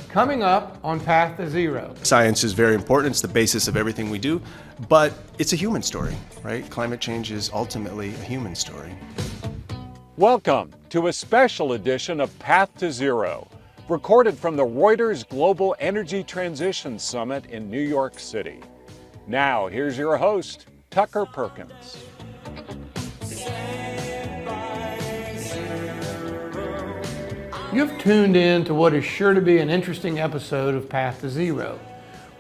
Coming up on Path to Zero. Science is very important. It's the basis of everything we do, but it's a human story, right? Climate change is ultimately a human story. Welcome to a special edition of Path to Zero, recorded from the Reuters Global Energy Transition Summit in New York City. Now, here's your host, Tucker Perkins. You've tuned in to what is sure to be an interesting episode of Path to Zero.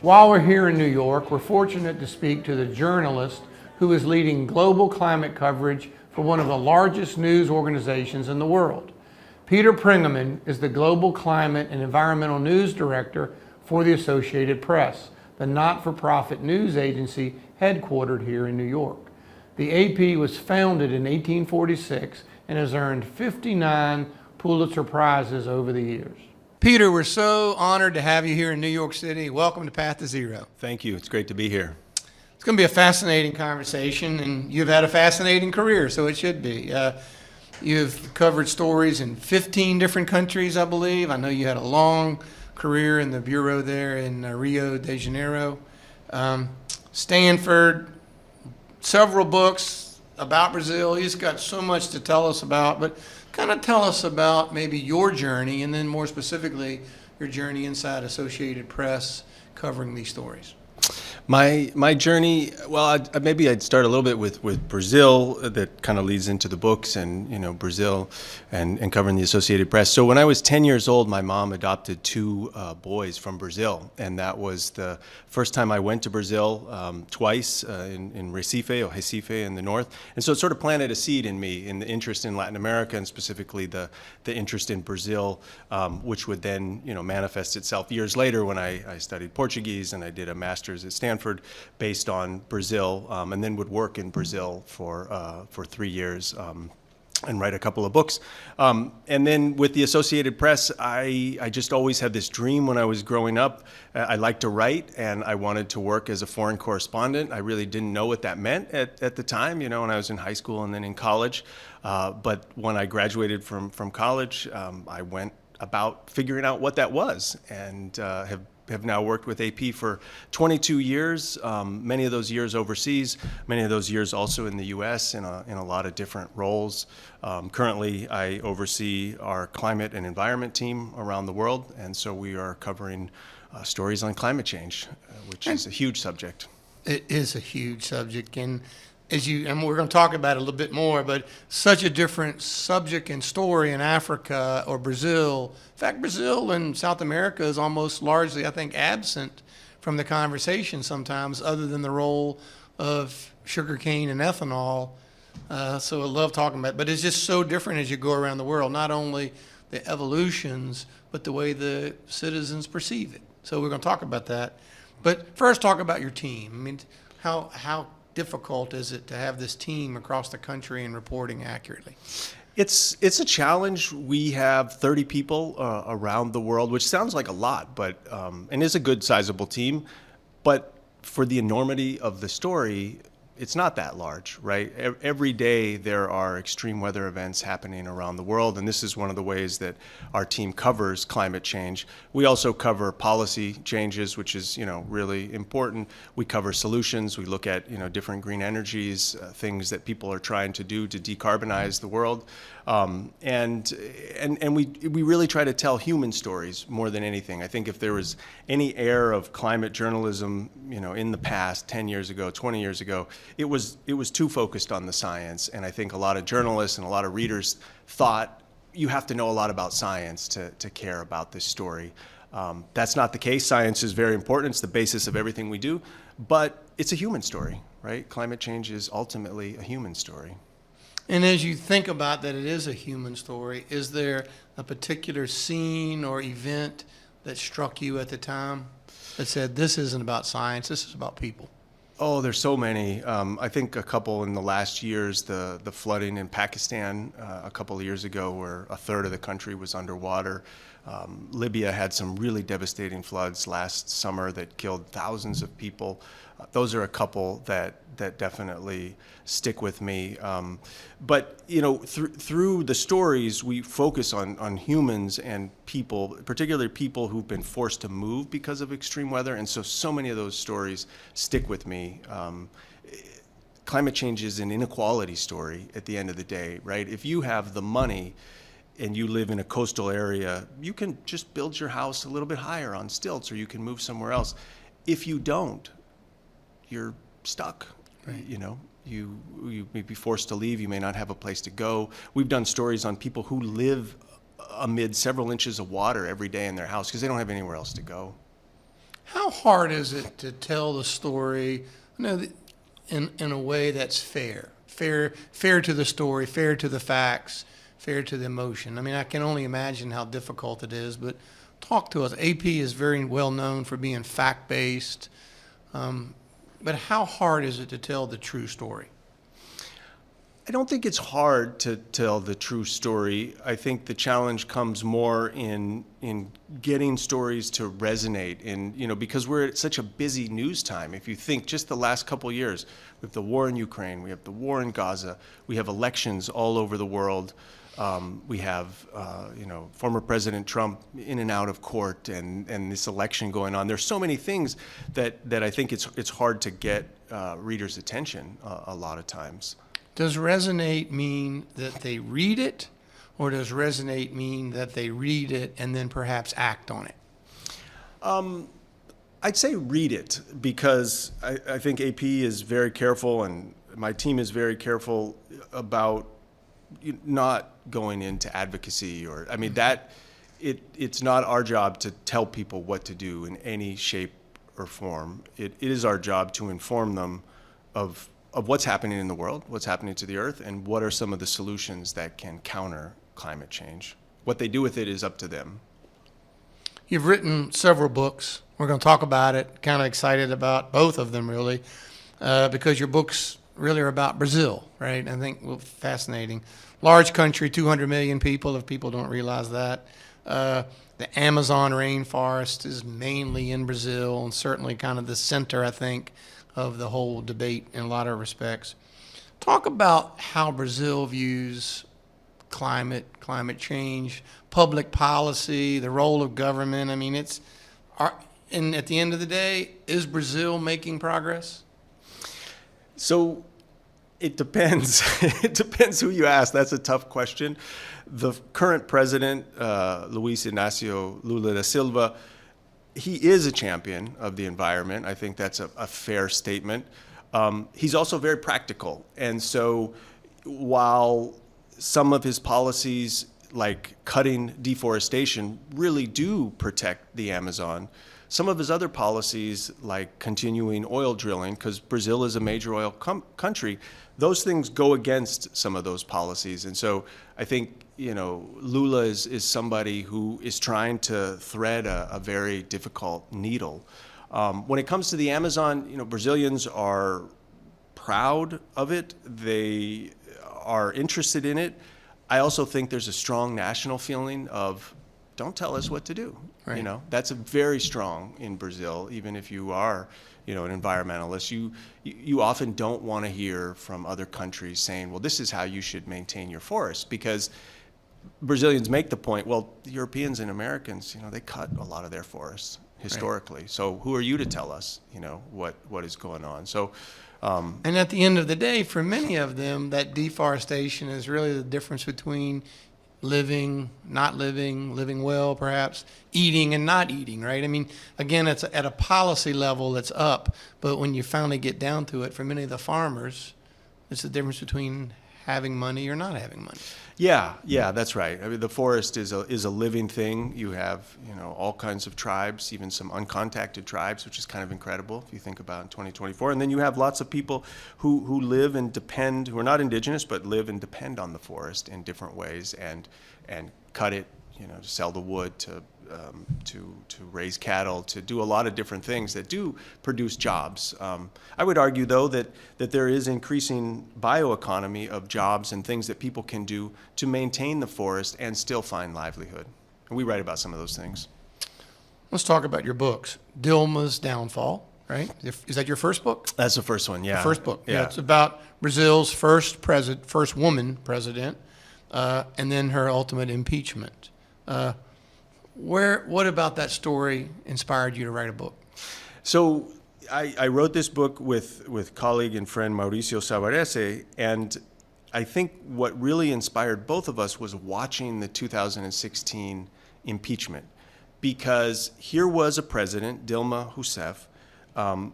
While we're here in New York, we're fortunate to speak to the journalist who is leading global climate coverage for one of the largest news organizations in the world. Peter Prengaman is the Global Climate and Environmental News Director for the Associated Press, the not-for-profit news agency headquartered here in New York. The AP was founded in 1846 and has earned 59 Pulitzer Prizes over the years. Peter, we're so honored to have you here in New York City. Welcome to Path to Zero. Thank you. It's great to be here. It's going to be a fascinating conversation, and you've had a fascinating career, so it should be. You've covered stories in 15 different countries, I believe. I know you had a long career in the bureau there in Rio de Janeiro. Stanford, several books about Brazil. He's got so much to tell us about, but kind of tell us about maybe your journey, and then more specifically, your journey inside Associated Press covering these stories. My journey, well, maybe I'd start a little bit with Brazil. That kind of leads into the books and, Brazil and covering the Associated Press. So when I was 10 years old, my mom adopted two boys from Brazil. And that was the first time I went to Brazil twice in Recife in the north. And so it sort of planted a seed in me in the interest in Latin America and specifically the interest in Brazil, which would then, manifest itself years later when I studied Portuguese and I did a master's at Stanford based on Brazil, and then would work in Brazil for 3 years and write a couple of books. And then with the Associated Press, I just always had this dream when I was growing up. I liked to write, and I wanted to work as a foreign correspondent. I really didn't know what that meant at the time, when I was in high school and then in college. But when I graduated from college, I went about figuring out what that was, and have now worked with AP for 22 years, many of those years overseas, many of those years also in the US in a lot of different roles. Currently, I oversee our climate and environment team around the world, and so we are covering stories on climate change, which is a huge subject. It is a huge subject, and and we're going to talk about it a little bit more, but such a different subject and story in Africa or Brazil. In fact, Brazil and South America is almost largely, I think, absent from the conversation sometimes, other than the role of sugarcane and ethanol. So I love talking about it, but it's just so different as you go around the world, not only the evolutions, but the way the citizens perceive it. So we're going to talk about that. But first, talk about your team. I mean, how difficult is it to have this team across the country and reporting accurately? It's a challenge. We have 30 people around the world, which sounds like a lot, but and is a good sizable team. But for the enormity of the story, it's not that large, right? Every day there are extreme weather events happening around the world, and this is one of the ways that our team covers climate change. We also cover policy changes, which is, really important. We cover solutions. We look at, different green energies, things that people are trying to do to decarbonize the world. And we really try to tell human stories more than anything. I think if there was any air of climate journalism, in the past, 10 years ago, 20 years ago, it was too focused on the science. And I think a lot of journalists and a lot of readers thought you have to know a lot about science to care about this story. That's not the case. Science is very important. It's the basis of everything we do. But it's a human story, right? Climate change is ultimately a human story. And as you think about that it is a human story, is there a particular scene or event that struck you at the time that said, this isn't about science, this is about people? Oh, there's so many. I think a couple in the last years, the flooding in Pakistan a couple of years ago where a third of the country was underwater. Libya had some really devastating floods last summer that killed thousands of people. Those are a couple that definitely stick with me. But through the stories, we focus on humans and people, particularly people who've been forced to move because of extreme weather. And so many of those stories stick with me. Climate change is an inequality story at the end of the day, right? If you have the money and you live in a coastal area, you can just build your house a little bit higher on stilts, or you can move somewhere else. If you don't, you're stuck. Right. You may be forced to leave. You may not have a place to go. We've done stories on people who live amid several inches of water every day in their house because they don't have anywhere else to go. How hard is it to tell the story, in a way that's fair to the story, fair to the facts, fair to the emotion? I mean, I can only imagine how difficult it is, but talk to us. AP is very well known for being fact-based, but how hard is it to tell the true story? I don't think it's hard to tell the true story. I think the challenge comes more in getting stories to resonate, because we're at such a busy news time. If you think just the last couple of years, we have the war in Ukraine, we have the war in Gaza, we have elections all over the world. We have, former President Trump in and out of court, and this election going on. There's so many things that I think it's hard to get readers' attention a lot of times. Does resonate mean that they read it, or does resonate mean that they read it and then perhaps act on it? I'd say read it, because I think AP is very careful, and my team is very careful about not going into advocacy it's not our job to tell people what to do in any shape or form. It is our job to inform them of what's happening in the world, what's happening to the earth, and what are some of the solutions that can counter climate change. What they do with it is up to them. You've written several books. We're going to talk about it. Kind of excited about both of them, really, because your books really are about Brazil, right? I think fascinating. Large country, 200 million people, if people don't realize that. The Amazon rainforest is mainly in Brazil, and certainly kind of the center, I think, of the whole debate in a lot of respects. Talk about how Brazil views climate change, public policy, the role of government. I mean, and at the end of the day, is Brazil making progress? So it depends. It depends who you ask. That's a tough question. The current president, Luiz Inácio Lula da Silva, he is a champion of the environment. I think that's a fair statement. He's also very practical. And so while some of his policies, like cutting deforestation, really do protect the Amazon, some of his other policies, like continuing oil drilling, because Brazil is a major oil country, those things go against some of those policies. And so I think, Lula is somebody who is trying to thread a very difficult needle. When it comes to the Amazon, Brazilians are proud of it. They are interested in it. I also think there's a strong national feeling of, don't tell us what to do. Right. That's a very strong in Brazil, even if you are, an environmentalist. You often don't want to hear from other countries saying, well, this is how you should maintain your forests, because Brazilians make the point, well, Europeans and Americans, they cut a lot of their forests historically. Right. So who are you to tell us, what is going on? So, and at the end of the day, for many of them, that deforestation is really the difference between living, not living, living well, perhaps, eating and not eating, right? I mean, again, it's at a policy level that's up, but when you finally get down to it, for many of the farmers, it's the difference between having money or not having money. Yeah, that's right. I mean, the forest is a living thing. You have, all kinds of tribes, even some uncontacted tribes, which is kind of incredible if you think about in 2024. And then you have lots of people who live and depend, who are not indigenous, but live and depend on the forest in different ways and cut it, to sell the wood, to raise cattle, to do a lot of different things that do produce jobs. I would argue, though, that there is increasing bioeconomy of jobs and things that people can do to maintain the forest and still find livelihood. And we write about some of those things. Let's talk about your books. Dilma's Downfall, right? Is that your first book? That's the first one, yeah. The first book. Yeah. It's about Brazil's first woman president, and then her ultimate impeachment. What about that story inspired you to write a book? So I wrote this book with colleague and friend Mauricio Savarese, and I think what really inspired both of us was watching the 2016 impeachment, because here was a president, Dilma Rousseff,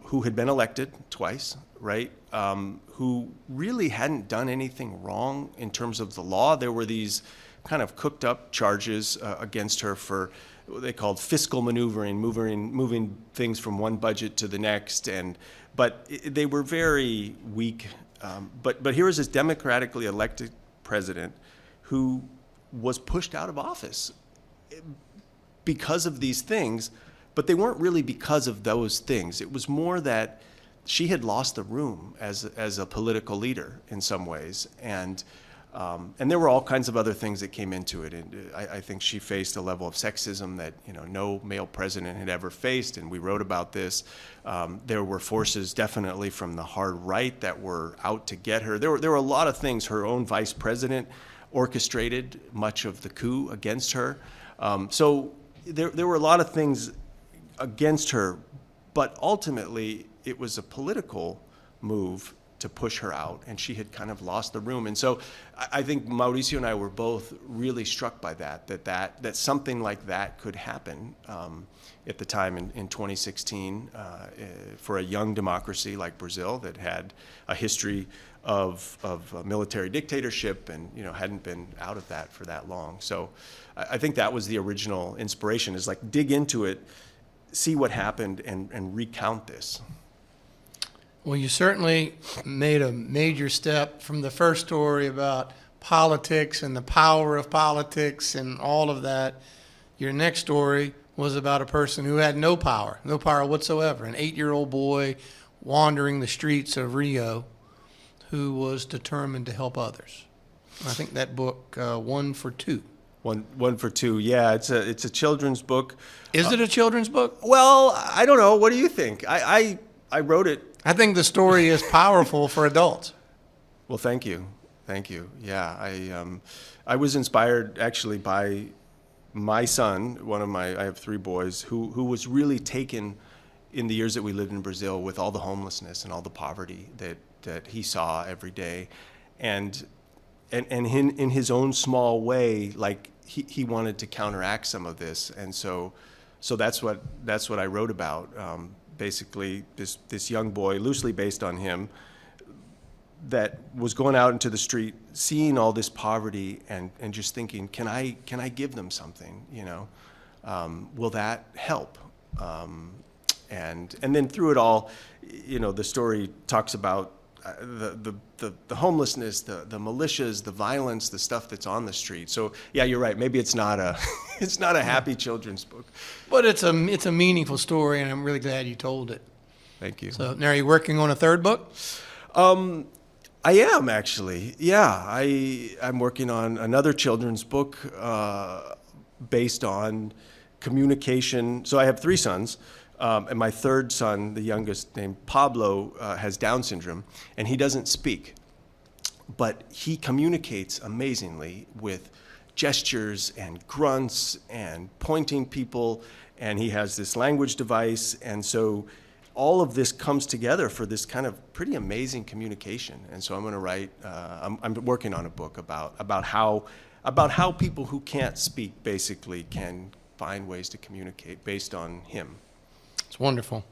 who had been elected twice, right? Who really hadn't done anything wrong in terms of the law. There were these kind of cooked up charges against her for what they called fiscal maneuvering, moving things from one budget to the next, but they were very weak. But here was this democratically elected president who was pushed out of office because of these things, but they weren't really because of those things. It was more that she had lost the room as a political leader in some ways, and there were all kinds of other things that came into it. And I think she faced a level of sexism that no male president had ever faced, and we wrote about this. There were forces definitely from the hard right that were out to get her. There were a lot of things. Her own vice president orchestrated much of the coup against her. So there were a lot of things against her, but ultimately it was a political move to push her out, and she had kind of lost the room. And so I think Mauricio and I were both really struck by that something like that could happen at the time in 2016 for a young democracy like Brazil that had a history of military dictatorship and hadn't been out of that for that long. So I think that was the original inspiration, is like dig into it, see what happened, and recount this. Well, you certainly made a major step from the first story about politics and the power of politics and all of that. Your next story was about a person who had no power whatsoever, an 8-year-old boy wandering the streets of Rio who was determined to help others. I think that book, One for Two. One for Two, yeah. It's a children's book. Is it a children's book? Well, I don't know. What do you think? I wrote it. I think the story is powerful for adults. Well, thank you. Yeah, I was inspired actually by my son, I have 3 boys, who was really taken in the years that we lived in Brazil with all the homelessness and all the poverty that he saw every day. And in his own small way, like he wanted to counteract some of this. And so that's what I wrote about. Basically, this young boy, loosely based on him, that was going out into the street, seeing all this poverty, and just thinking, can I give them something? Will that help? And then through it all, the story talks about the homelessness, the militias, the violence, the stuff that's on the street. So yeah, you're right. Maybe it's not a happy children's book, but it's a meaningful story, and I'm really glad you told it. Thank you. So now, are you working on a third book? I am actually. Yeah, I'm working on another children's book based on communication. So I have 3 sons. And my third son, the youngest, named Pablo, has Down syndrome, and he doesn't speak. But he communicates amazingly with gestures and grunts and pointing people, and he has this language device. And so all of this comes together for this kind of pretty amazing communication. And so I'm going to write, I'm working on a book about how people who can't speak basically can find ways to communicate based on him. It's wonderful.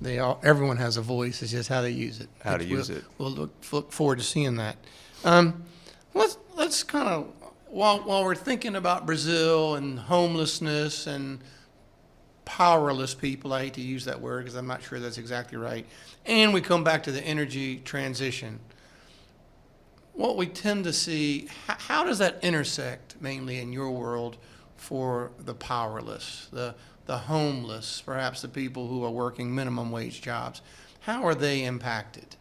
Everyone has a voice. It's just how they use it. We'll look forward to seeing that. Let's kind of, while we're thinking about Brazil and homelessness and powerless people, I hate to use that word because I'm not sure that's exactly right, and we come back to the energy transition, what we tend to see, how does that intersect mainly in your world for the powerless, the homeless, perhaps the people who are working minimum wage jobs? How are they impacted?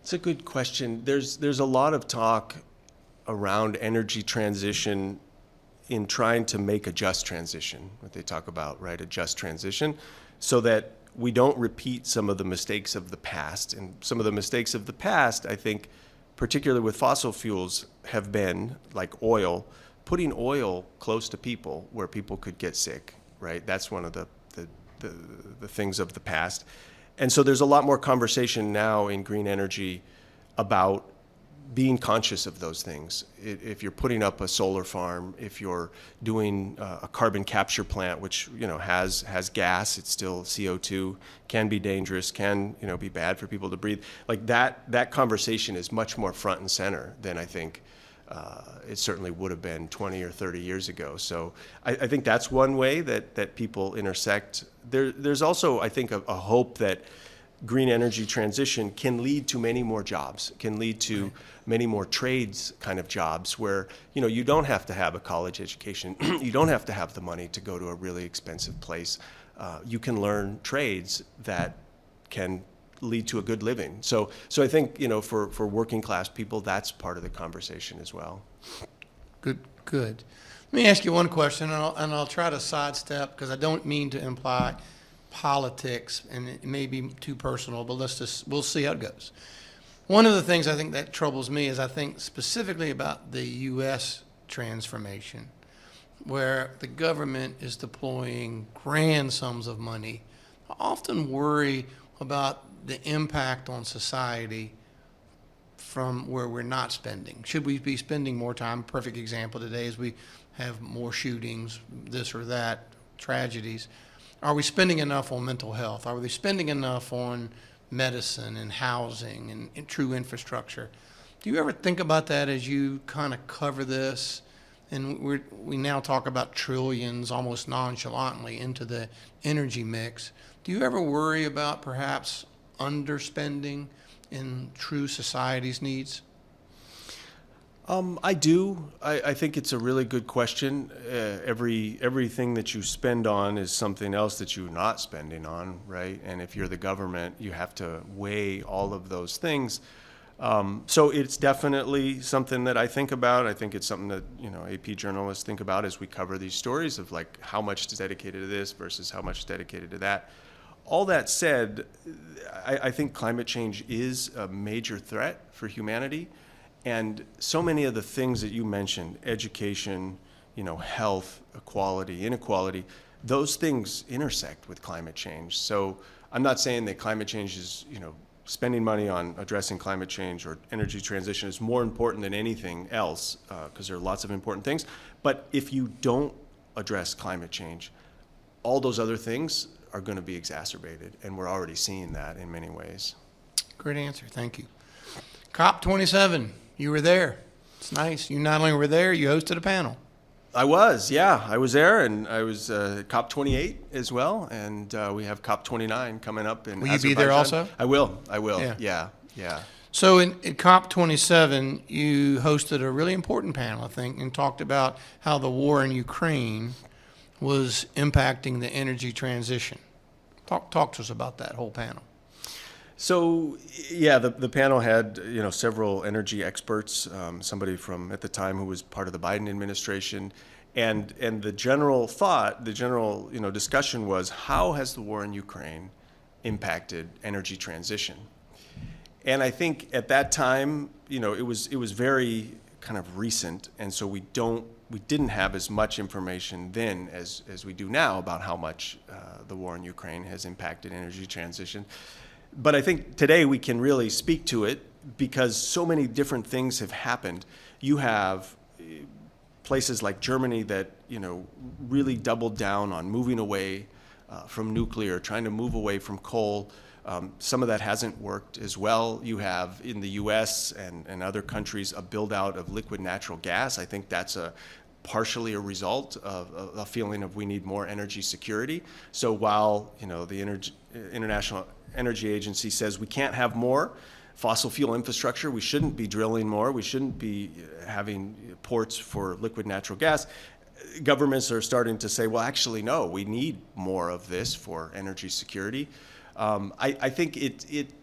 It's a good question. There's a lot of talk around energy transition in trying to make a just transition, what they talk about, right? A just transition, so that we don't repeat some of the mistakes of the past. And some of the mistakes of the past, I think, particularly with fossil fuels, have been, like oil, putting oil close to people where people could get sick, right? That's one of the things of the past. And so there's a lot more conversation now in green energy about being conscious of those things. If you're putting up a solar farm, if you're doing a carbon capture plant, which has gas, it's still CO2, can be dangerous, can be bad for people to breathe. Like that conversation is much more front and center than I think it certainly would have been 20 or 30 years ago. So I think that's one way that people intersect. There's also, I think, a hope that green energy transition can lead to many more jobs, can lead to many more trades kind of jobs where, you don't have to have a college education. You don't have to have the money to go to a really expensive place. You can learn trades that can lead to a good living. So I think, for working class people, that's part of the conversation as well. Good. Let me ask you one question, and I'll try to sidestep because I don't mean to imply politics, and it may be too personal, but we'll see how it goes. One of the things I think that troubles me is I think specifically about the U.S. transformation, where the government is deploying grand sums of money. I often worry about the impact on society from where we're not spending. Should we be spending more time? Perfect example today is we have more shootings, this or that, tragedies. Are we spending enough on mental health? Are we spending enough on medicine and housing and true infrastructure? Do you ever think about that as you kind of cover this? And we now talk about trillions almost nonchalantly into the energy mix. Do you ever worry about perhaps underspending in true society's needs? I do. I think it's a really good question. Everything that you spend on is something else that you're not spending on, right? And if you're the government, you have to weigh all of those things. So it's definitely something that I think about. I think it's something that AP journalists think about as we cover these stories of like how much is dedicated to this versus how much is dedicated to that. All that said, I think climate change is a major threat for humanity. And so many of the things that you mentioned, education, health, equality, inequality, those things intersect with climate change. So I'm not saying that climate change is, spending money on addressing climate change or energy transition is more important than anything else, because there are lots of important things. But if you don't address climate change, all those other things are going to be exacerbated. And we're already seeing that in many ways. Great answer. Thank you. COP27. You were there. It's nice. You not only were there, you hosted a panel. I was there, and I was COP28 as well, and we have COP29 coming up in Azerbaijan. Will you be there also? I will. Yeah. So in COP27, you hosted a really important panel, I think, and talked about how the war in Ukraine was impacting the energy transition. Talk to us about that whole panel. So, yeah, the panel had, several energy experts, somebody from at the time who was part of the Biden administration, and the general thought, discussion was, how has the war in Ukraine impacted energy transition? And I think at that time, it was very kind of recent, and so we didn't have as much information then as we do now about how much the war in Ukraine has impacted energy transition. But I think today we can really speak to it because so many different things have happened. You have places like Germany that, really doubled down on moving away from nuclear, trying to move away from coal. Some of that hasn't worked as well. You have in the US and other countries a build out of liquid natural gas. I think that's partially a result of a feeling of we need more energy security. So while, the International Energy Agency says we can't have more fossil fuel infrastructure, we shouldn't be drilling more, we shouldn't be having ports for liquid natural gas, governments are starting to say, well, actually, no, we need more of this for energy security. I think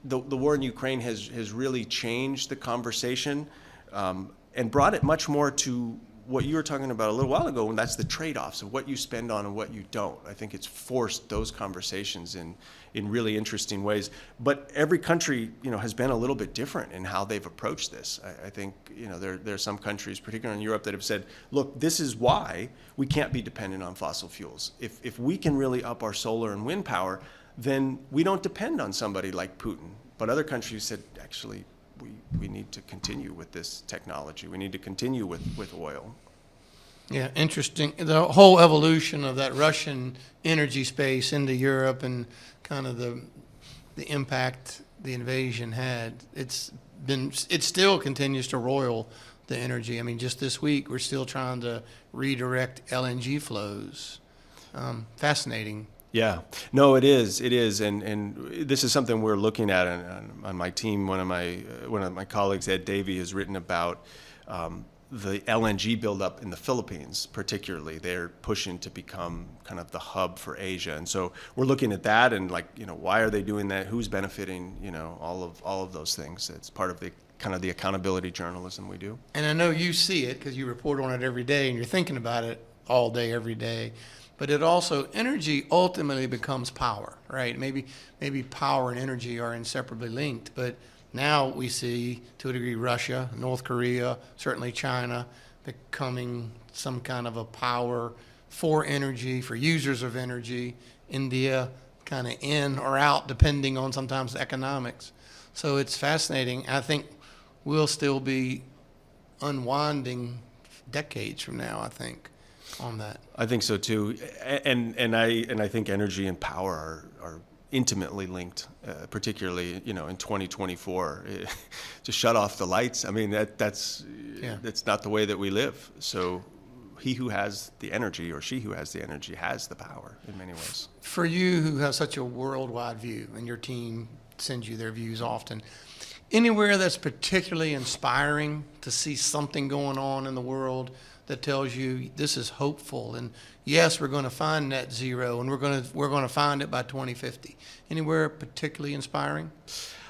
the war in Ukraine has really changed the conversation and brought it much more to what you were talking about a little while ago, and that's the trade-offs of what you spend on and what you don't. I think it's forced those conversations in really interesting ways. But every country, has been a little bit different in how they've approached this. I think, there are some countries, particularly in Europe, that have said, look, this is why we can't be dependent on fossil fuels. If we can really up our solar and wind power, then we don't depend on somebody like Putin. But other countries said, actually, we need to continue with this technology. We need to continue with oil. Yeah, interesting. The whole evolution of that Russian energy space into Europe and kind of the impact the invasion had, it still continues to roil the energy. I mean, just this week, we're still trying to redirect LNG flows. Fascinating. Yeah, no, it is, and this is something we're looking at on my team. One of my colleagues, Ed Davey, has written about the LNG buildup in the Philippines, particularly. They're pushing to become kind of the hub for Asia, and so we're looking at that and why are they doing that? Who's benefiting? All of those things. It's part of the kind of the accountability journalism we do. And I know you see it because you report on it every day and you're thinking about it all day, every day. But it also, energy ultimately becomes power, right? Maybe power and energy are inseparably linked, but now we see, to a degree, Russia, North Korea, certainly China, becoming some kind of a power for energy, for users of energy. India kind of in or out, depending on sometimes the economics. So it's fascinating. I think we'll still be unwinding decades from now, I think, on that. I think so too, and I think energy and power are intimately linked, particularly in 2024. To shut off the lights, I mean that's not the way that we live. So he who has the energy or she who has the energy has the power in many ways. For you who have such a worldwide view, and your team sends you their views often, anywhere that's particularly inspiring to see something going on in the world that tells you this is hopeful, and yes, we're going to find net zero, and we're going to find it by 2050. Anywhere particularly inspiring?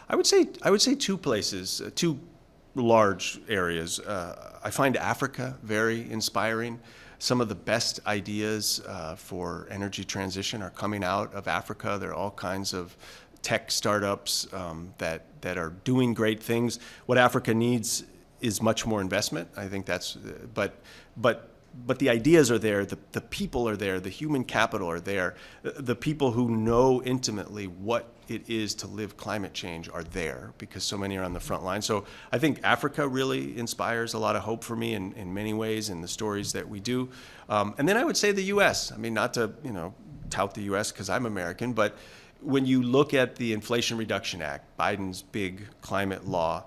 I would say two places, two large areas. I find Africa very inspiring. Some of the best ideas for energy transition are coming out of Africa. There are all kinds of tech startups that are doing great things. What Africa needs is much more investment. I think that's, but the ideas are there, the people are there, the human capital are there, the people who know intimately what it is to live climate change are there because so many are on the front line. So I think Africa really inspires a lot of hope for me in many ways in the stories that we do. And then I would say the U.S. I mean, not to tout the U.S. because I'm American, but when you look at the Inflation Reduction Act, Biden's big climate law,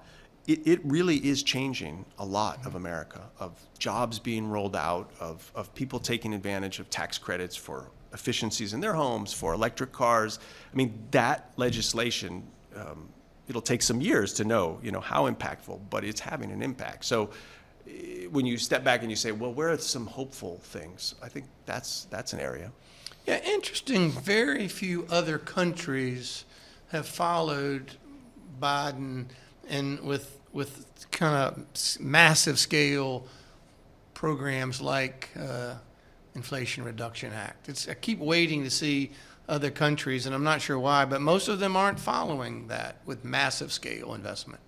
it really is changing a lot of America, of jobs being rolled out, of people taking advantage of tax credits for efficiencies in their homes, for electric cars. I mean, that legislation, it'll take some years to know, how impactful, but it's having an impact. So when you step back and you say, well, where are some hopeful things? I think that's an area. Yeah, interesting. Very few other countries have followed Biden and with kind of massive scale programs like Inflation Reduction Act. I keep waiting to see other countries, and I'm not sure why, but most of them aren't following that with massive scale investment.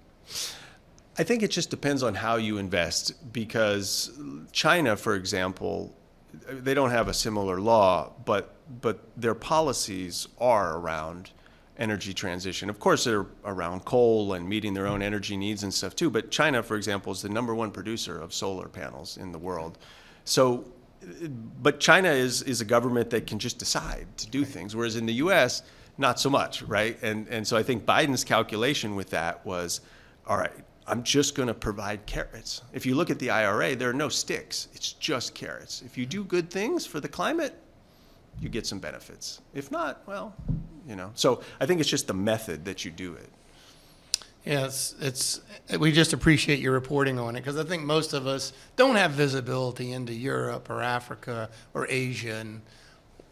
I think it just depends on how you invest, because China, for example, they don't have a similar law, but their policies are around energy transition. Of course, they're around coal and meeting their own energy needs and stuff too, but China, for example, is the #1 producer of solar panels in the world. So, but China is a government that can just decide to do things, whereas in the U.S., not so much, right? And so I think Biden's calculation with that was, all right, I'm just going to provide carrots. If you look at the IRA, there are no sticks. It's just carrots. If you do good things for the climate, you get some benefits. If not, well, So I think it's just the method that you do it. Yeah, we just appreciate your reporting on it, because I think most of us don't have visibility into Europe or Africa or Asia, and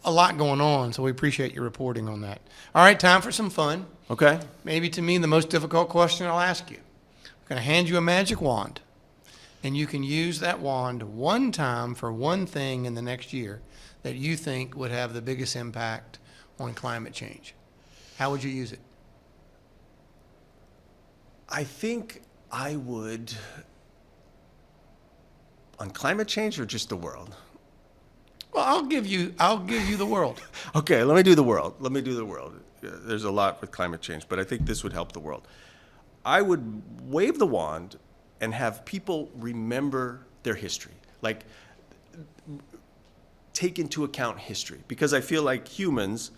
a lot going on, so we appreciate your reporting on that. All right, time for some fun. Okay. Maybe to me the most difficult question I'll ask you. I'm going to hand you a magic wand. and you can use that wand one time for one thing in the next year that you think would have the biggest impact on climate change, how would you use it? I think I would, on climate change or just the world? Well, I'll give you the world. Okay, let me do the world. There's a lot with climate change, but I think this would help the world. I would wave the wand and have people remember their history. Like, take into account history. Because I feel like humans,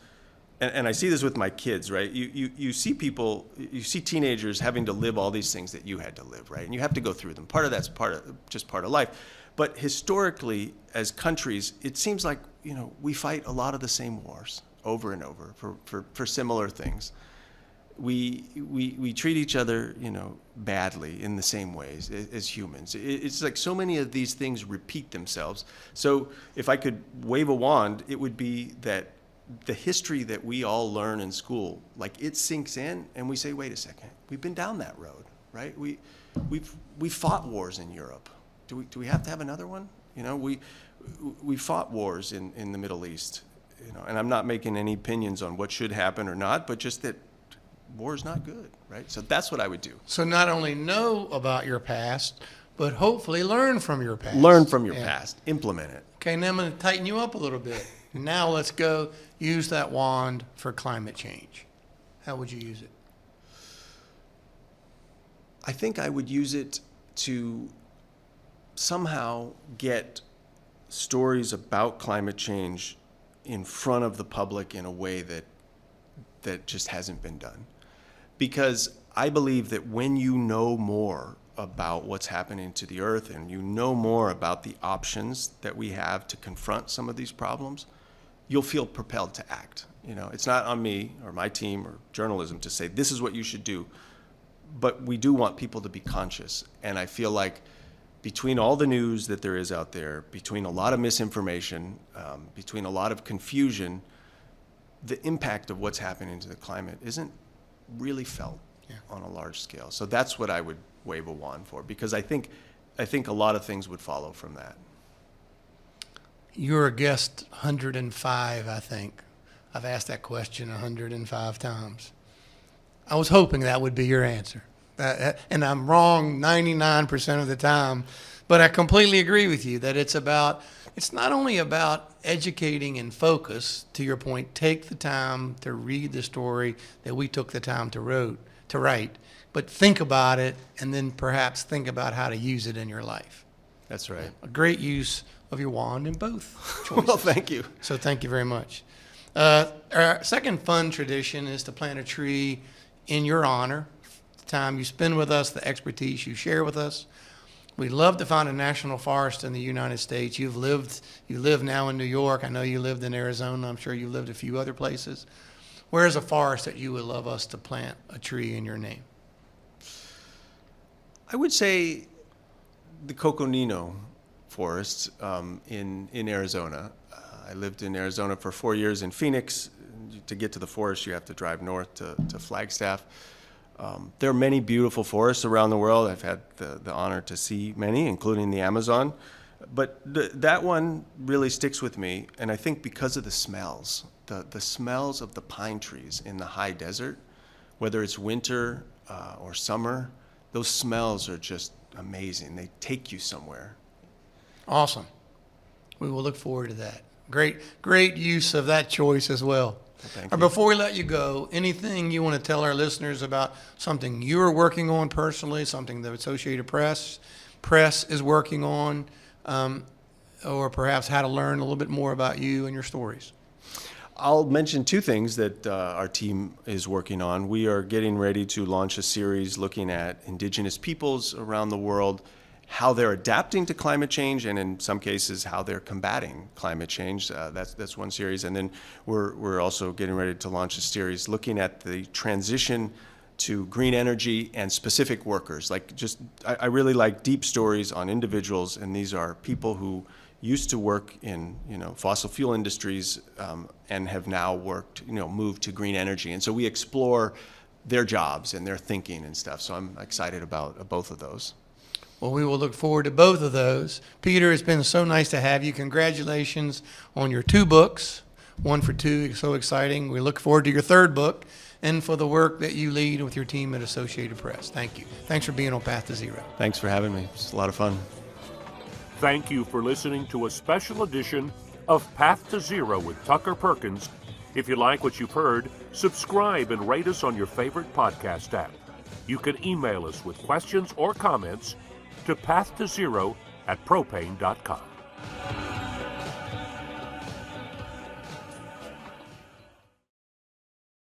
and I see this with my kids, right? You see people, you see teenagers having to live all these things that you had to live, right? And you have to go through them. Part of that's part of life. But historically, as countries, it seems like, we fight a lot of the same wars over and over for similar things. We treat each other, badly in the same ways as humans. It's like so many of these things repeat themselves. So if I could wave a wand, it would be that the history that we all learn in school, like it sinks in and we say, wait a second, we've been down that road, right? We fought wars in Europe. Do we have to have another one? We fought wars in the Middle East, and I'm not making any opinions on what should happen or not, but just that war is not good, right? So that's what I would do. So not only know about your past, but hopefully learn from your past. Learn from your past, implement it. Okay, now I'm going to tighten you up a little bit. Now let's go use that wand for climate change. How would you use it? I think I would use it to somehow get stories about climate change in front of the public in a way that just hasn't been done. Because I believe that when you know more about what's happening to the earth and you know more about the options that we have to confront some of these problems, you'll feel propelled to act. It's not on me or my team or journalism to say this is what you should do, but we do want people to be conscious. And I feel like between all the news that there is out there, between a lot of misinformation, between a lot of confusion, the impact of what's happening to the climate isn't really felt on a large scale. So that's what I would wave a wand for, because I think a lot of things would follow from that. You're a guest 105, I think. I've asked that question 105 times. I was hoping that would be your answer. And I'm wrong 99% of the time, but I completely agree with you that it's not only about educating and focus, to your point, take the time to read the story that we took the time to write, but think about it and then perhaps think about how to use it in your life. That's right. A great use of your wand in both choices. Well, thank you. So thank you very much. Our second fun tradition is to plant a tree in your honor. The time you spend with us, the expertise you share with us. We love to find a national forest in the United States. You live now in New York. I know you lived in Arizona. I'm sure you lived a few other places. Where is a forest that you would love us to plant a tree in your name? I would say the Coconino Forest in Arizona. I lived in Arizona for 4 years in Phoenix. To get to the forest, you have to drive north to Flagstaff. There are many beautiful forests around the world. I've had the honor to see many, including the Amazon. But that one really sticks with me, and I think because of the smells. The smells of the pine trees in the high desert, whether it's winter or summer, those smells are just amazing. They take you somewhere. Awesome. We will look forward to that. Great use of that choice as well. Thank you. Before we let you go, anything you want to tell our listeners about something you're working on personally, something the Associated Press is working on, or perhaps how to learn a little bit more about you and your stories? I'll mention two things that our team is working on. We are getting ready to launch a series looking at indigenous peoples around the world, how they're adapting to climate change, and in some cases, how they're combating climate change. That's one series. And then we're also getting ready to launch a series looking at the transition to green energy and specific workers. I really like deep stories on individuals, and these are people who used to work in fossil fuel industries and have now moved to green energy. And so we explore their jobs and their thinking and stuff. So I'm excited about both of those. Well, we will look forward to both of those. Peter, it's been so nice to have you. Congratulations on your 2 books. 1 for 2, so exciting. We look forward to your 3rd book and for the work that you lead with your team at Associated Press. Thank you. Thanks for being on Path to Zero. Thanks for having me. It's a lot of fun. Thank you for listening to a special edition of Path to Zero with Tucker Perkins. If you like what you've heard, subscribe and rate us on your favorite podcast app. You can email us with questions or comments to pathtozero@propane.com.